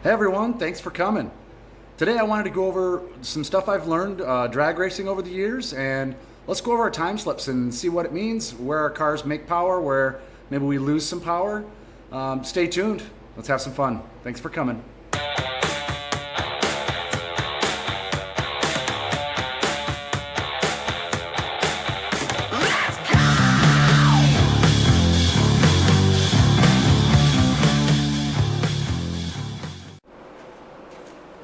Hey everyone, thanks for coming. Today I wanted to go over some stuff I've learned drag racing over the years, and let's go over our time slips and see what it means, where our cars make power, where maybe we lose some power. Stay tuned. Let's have some fun. Thanks for coming.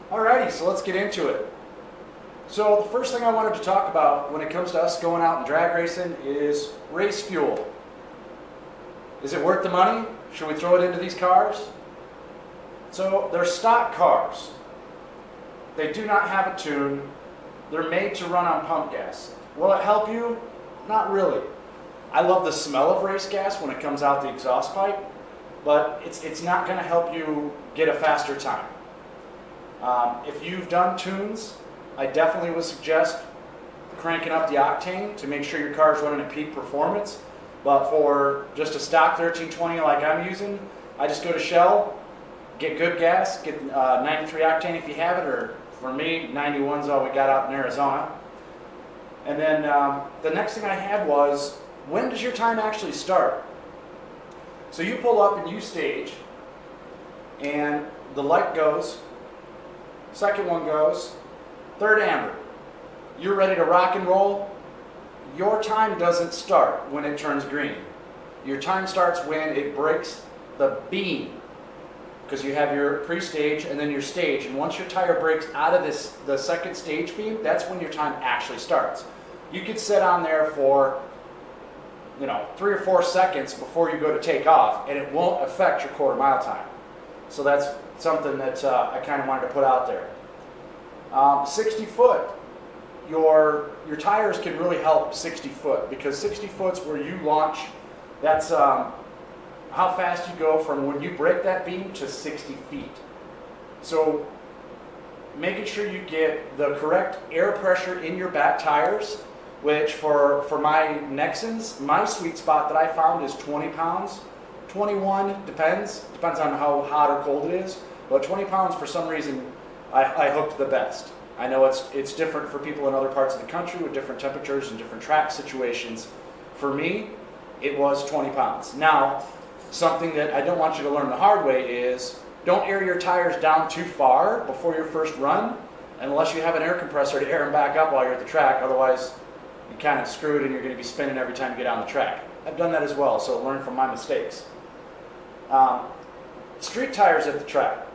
Alrighty, so let's get into it. So the first thing I wanted to talk about when it comes to us going out and drag racing is race fuel. Is it worth the money? Should we throw it into these cars? So they're stock cars. They do not have a tune. They're made to run on pump gas. Will it help you? Not really. I love the smell of race gas when it comes out the exhaust pipe, but it's not going to help you get a faster time. If you've done tunes, I definitely would suggest cranking up the octane to make sure your car is running at peak performance. But for just a stock 1320 like I'm using, I just go to Shell, get good gas, get 93 octane if you have it, or for me, 91 is all we got out in Arizona. And then the next thing I had was, when does your time actually start? So you pull up and you stage, and the light goes, second one goes, third amber. You're ready to rock and roll. Your time doesn't start when it turns green. Your time starts when it breaks the beam, because you have your pre-stage and then your stage, and once your tire breaks out of the second stage beam, that's when your time actually starts. You could sit on there for 3 or 4 seconds before you go to take off, and it won't affect your quarter mile time. So that's something that I kind of wanted to put out there. 60 foot, your tires can really help 60 foot, because 60 foot's where you launch. That's how fast you go from when you break that beam to 60 feet. So making sure you get the correct air pressure in your back tires, which for my Nexans, my sweet spot that I found is 20 pounds. 21 depends on how hot or cold it is, but 20 pounds for some reason I hooked the best. I know it's different for people in other parts of the country with different temperatures and different track situations. For me, it was 20 pounds. Now, something that I don't want you to learn the hard way is, don't air your tires down too far before your first run, unless you have an air compressor to air them back up while you're at the track. Otherwise, you're kind of screwed and you're going to be spinning every time you get on the track. I've done that as well, so learn from my mistakes. Street tires at the track.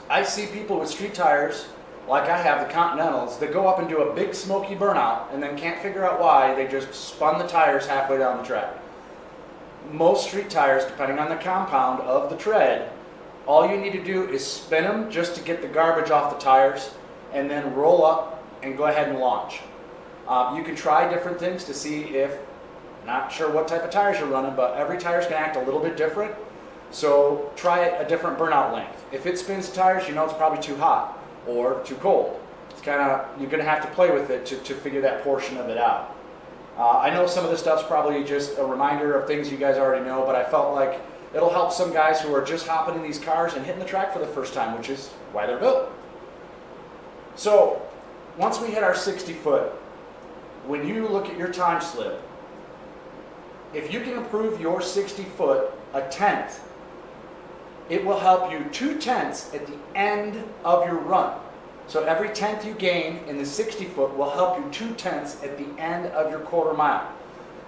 I see people with street tires, like I have the Continentals, that go up and do a big smoky burnout and then can't figure out why they just spun the tires halfway down the track. Most street tires, depending on the compound of the tread, all you need to do is spin them just to get the garbage off the tires, and then roll up and go ahead and launch. You can try different things to see if, not sure what type of tires you're running, but every tire is going to act a little bit different. So try a different burnout length. If it spins the tires, you know it's probably too hot or too cold. It's you're going to have to play with it to figure that portion of it out. I know some of this stuff's probably just a reminder of things you guys already know, but I felt like it'll help some guys who are just hopping in these cars and hitting the track for the first time, which is why they're built. So once we hit our 60 foot, when you look at your time slip, if you can improve your 60 foot a tenth, it will help you 2/10 at the end of your run. So every tenth you gain in the 60 foot will help you 2/10 at the end of your quarter mile.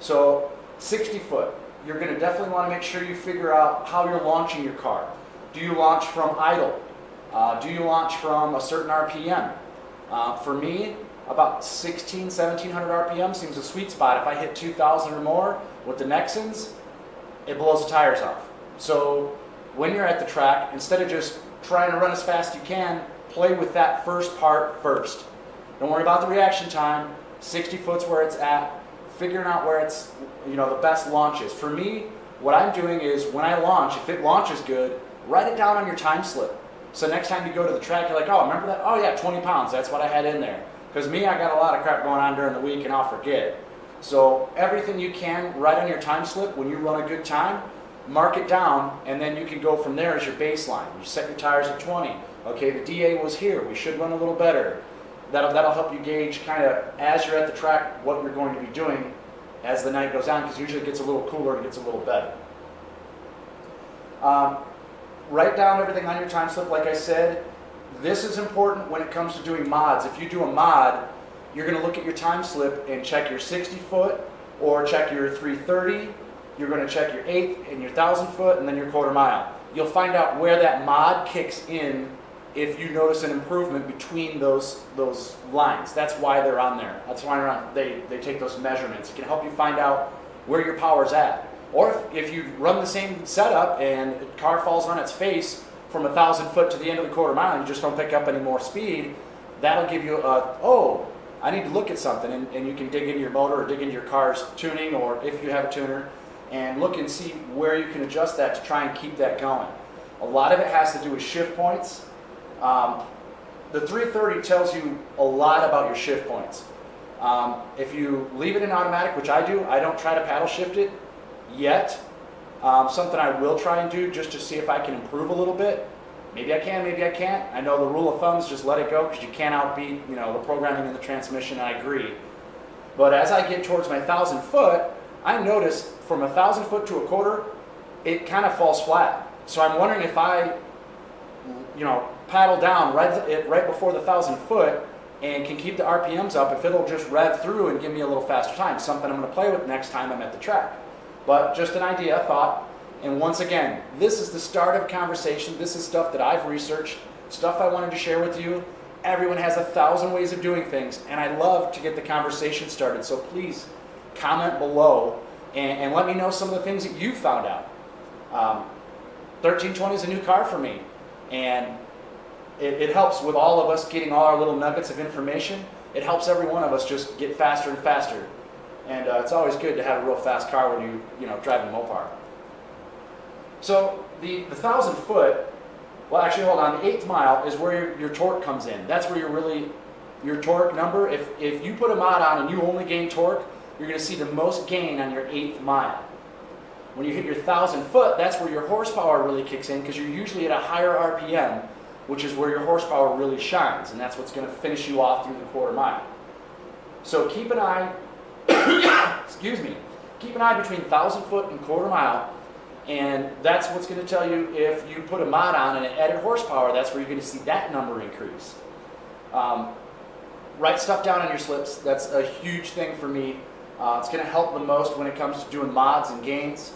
So 60 foot, you're going to definitely want to make sure you figure out how you're launching your car. Do you launch from idle? Do you launch from a certain RPM? For me, about 1700 RPM seems a sweet spot. If I hit 2000 or more with the Nexans, it blows the tires off. So when you're at the track, instead of just trying to run as fast as you can, play with that first part first. Don't worry about the reaction time. 60 foot's where it's at. Figuring out where it's, the best launch is. For me, what I'm doing is when I launch, if it launches good, write it down on your time slip. So next time you go to the track, you're like, oh, remember that? Oh yeah, 20 pounds, that's what I had in there. Because me, I got a lot of crap going on during the week and I'll forget. So everything you can write on your time slip when you run a good time, mark it down, and then you can go from there as your baseline. You set your tires at 20. Okay, the DA was here. We should run a little better. That'll help you gauge kind of as you're at the track what you're going to be doing as the night goes on, because usually it gets a little cooler and gets a little better. Write down everything on your time slip, like I said. This is important when it comes to doing mods. If you do a mod, you're going to look at your time slip and check your 60 foot or check your 330. You're going to check your 8th and your 1,000 foot and then your quarter mile. You'll find out where that mod kicks in if you notice an improvement between those lines. That's why they're on there. That's why they take those measurements. It can help you find out where your power's at. Or if you run the same setup and the car falls on its face from 1,000 foot to the end of the quarter mile and you just don't pick up any more speed, that'll give you oh, I need to look at something, and you can dig into your motor or dig into your car's tuning, or if you have a tuner, and look and see where you can adjust that to try and keep that going. A lot of it has to do with shift points. The 330 tells you a lot about your shift points. If you leave it in automatic, which I do, I don't try to paddle shift it yet. Something I will try and do just to see if I can improve a little bit. Maybe I can, maybe I can't. I know the rule of thumb is just let it go, because you can't outbeat, the programming in the transmission, and I agree. But as I get towards my 1,000 foot, I notice from 1,000 foot to a quarter, it kind of falls flat. So I'm wondering if I, paddle down right before the 1,000 foot and can keep the RPMs up, if it'll just rev through and give me a little faster time. Something I'm going to play with next time I'm at the track. But just an idea, thought. And once again, this is the start of a conversation. This is stuff that I've researched, stuff I wanted to share with you. Everyone has 1,000 ways of doing things, and I love to get the conversation started. So please comment below and let me know some of the things that you found out. 1320 is a new car for me, and it helps with all of us getting all our little nuggets of information. It helps every one of us just get faster and faster. And it's always good to have a real fast car when you drive a Mopar. So the 1,000 foot, well actually hold on, the 8th mile is where your torque comes in. That's where your torque number, if you put a mod on and you only gain torque, you're going to see the most gain on your 8th mile. When you hit your 1,000 foot, that's where your horsepower really kicks in, because you're usually at a higher RPM, which is where your horsepower really shines, and that's what's going to finish you off through the quarter mile. So keep an eye, excuse me, keep an eye between 1,000 foot and quarter mile, and that's what's going to tell you if you put a mod on and it added horsepower, that's where you're going to see that number increase. Write stuff down on your slips. That's a huge thing for me. It's going to help the most when it comes to doing mods and gains.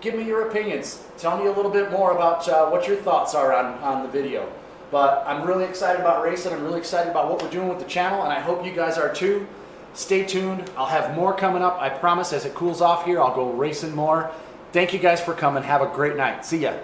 Give me your opinions. Tell me a little bit more about what your thoughts are on the video. But I'm really excited about racing. I'm really excited about what we're doing with the channel, and I hope you guys are too. Stay tuned. I'll have more coming up. I promise as it cools off here, I'll go racing more. Thank you guys for coming. Have a great night. See ya.